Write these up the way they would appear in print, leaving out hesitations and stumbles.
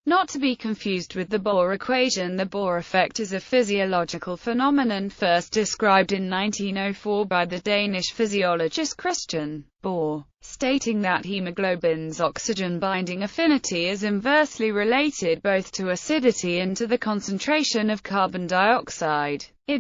Not to be confused with the Bohr equation, the Bohr effect is a physiological phenomenon first described in 1904 by the Danish physiologist Christian Bohr, stating that hemoglobin's oxygen-binding affinity is inversely related both to acidity and to the concentration of carbon dioxide. I.e.,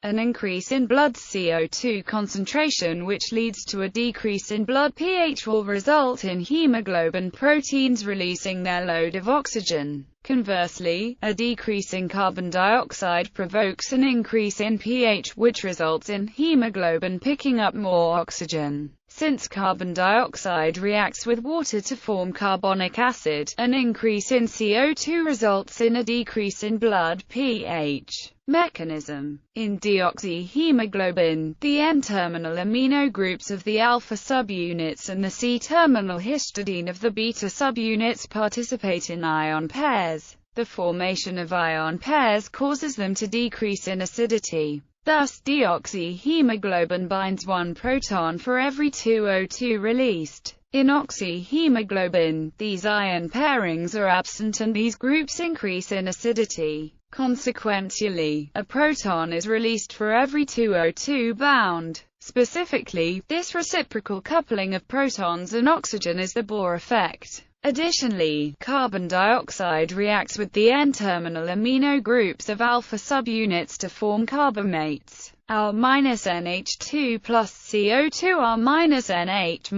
an increase in blood CO2 concentration which leads to a decrease in blood pH will result in hemoglobin proteins releasing their load of oxygen. Conversely, a decrease in carbon dioxide provokes an increase in pH which results in hemoglobin picking up more oxygen. Since carbon dioxide reacts with water to form carbonic acid, an increase in CO2 results in a decrease in blood pH. Mechanism. In deoxyhemoglobin, the N-terminal amino groups of the alpha subunits and the C-terminal histidine of the beta subunits participate in ion pairs. The formation of ion pairs causes them to decrease in acidity. Thus, deoxyhemoglobin binds 1 proton for every 2 O2 released. In oxyhemoglobin, these ion pairings are absent and these groups increase in acidity. Consequently, a proton is released for every 2 O2 bound. Specifically, this reciprocal coupling of protons and oxygen is the Bohr effect. Additionally, carbon dioxide reacts with the N-terminal amino groups of alpha subunits to form carbamates. Al-NH2 plus CO2 R-NH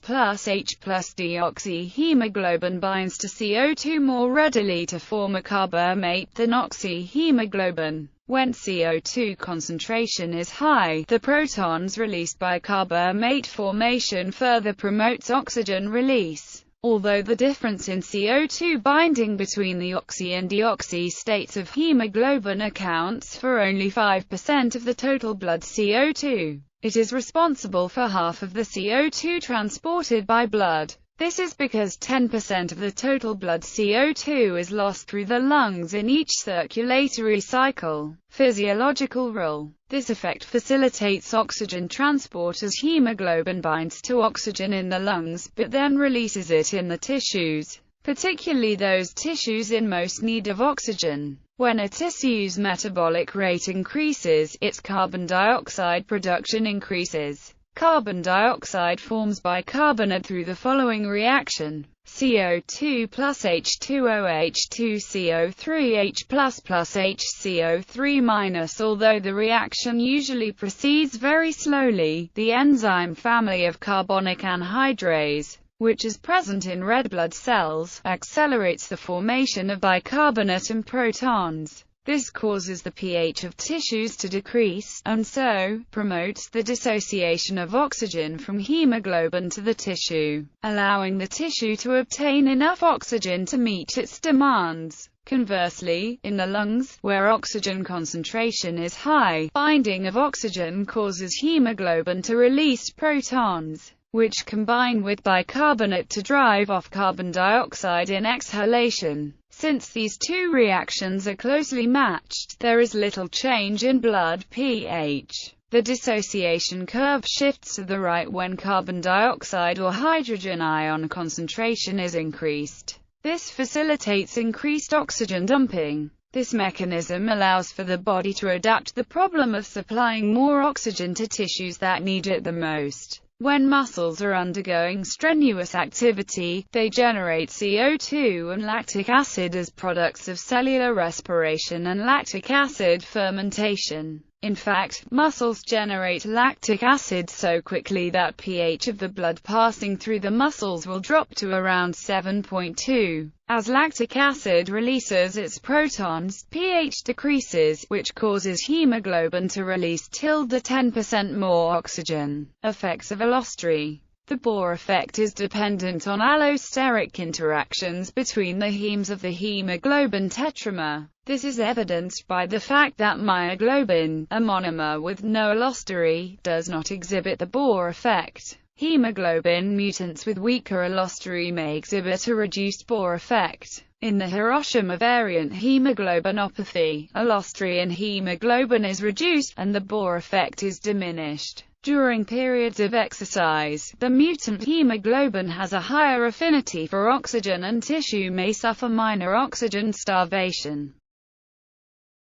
plus H plus deoxyhemoglobin binds to CO2 more readily to form a carbamate than oxyhemoglobin. When CO2 concentration is high, the protons released by carbamate formation further promotes oxygen release. Although the difference in CO2 binding between the oxy and deoxy states of hemoglobin accounts for only 5% of the total blood CO2, it is responsible for half of the CO2 transported by blood. This is because 10% of the total blood CO2 is lost through the lungs in each circulatory cycle. Physiological role. This effect facilitates oxygen transport as hemoglobin binds to oxygen in the lungs, but then releases it in the tissues, particularly those tissues in most need of oxygen. When a tissue's metabolic rate increases, its carbon dioxide production increases. Carbon dioxide forms bicarbonate through the following reaction: CO2 plus H2O H2CO3 H plus HCO3 minus. Although the reaction usually proceeds very slowly, the enzyme family of carbonic anhydrase, which is present in red blood cells, accelerates the formation of bicarbonate and protons. This causes the pH of tissues to decrease, and so, promotes the dissociation of oxygen from hemoglobin to the tissue, allowing the tissue to obtain enough oxygen to meet its demands. Conversely, in the lungs, where oxygen concentration is high, binding of oxygen causes hemoglobin to release protons, which combine with bicarbonate to drive off carbon dioxide in exhalation. Since these two reactions are closely matched, there is little change in blood pH. The dissociation curve shifts to the right when carbon dioxide or hydrogen ion concentration is increased. This facilitates increased oxygen dumping. This mechanism allows for the body to adapt the problem of supplying more oxygen to tissues that need it the most. When muscles are undergoing strenuous activity, they generate CO2 and lactic acid as products of cellular respiration and lactic acid fermentation. In fact, muscles generate lactic acid so quickly that pH of the blood passing through the muscles will drop to around 7.2. As lactic acid releases its protons, pH decreases, which causes hemoglobin to release 10% more oxygen. Effects of allostery. The Bohr effect is dependent on allosteric interactions between the hemes of the hemoglobin tetramer. This is evidenced by the fact that myoglobin, a monomer with no allostery, does not exhibit the Bohr effect. Hemoglobin mutants with weaker allostery may exhibit a reduced Bohr effect. In the Hiroshima variant hemoglobinopathy, allostery in hemoglobin is reduced, and the Bohr effect is diminished. During periods of exercise, the mutant hemoglobin has a higher affinity for oxygen and tissue may suffer minor oxygen starvation.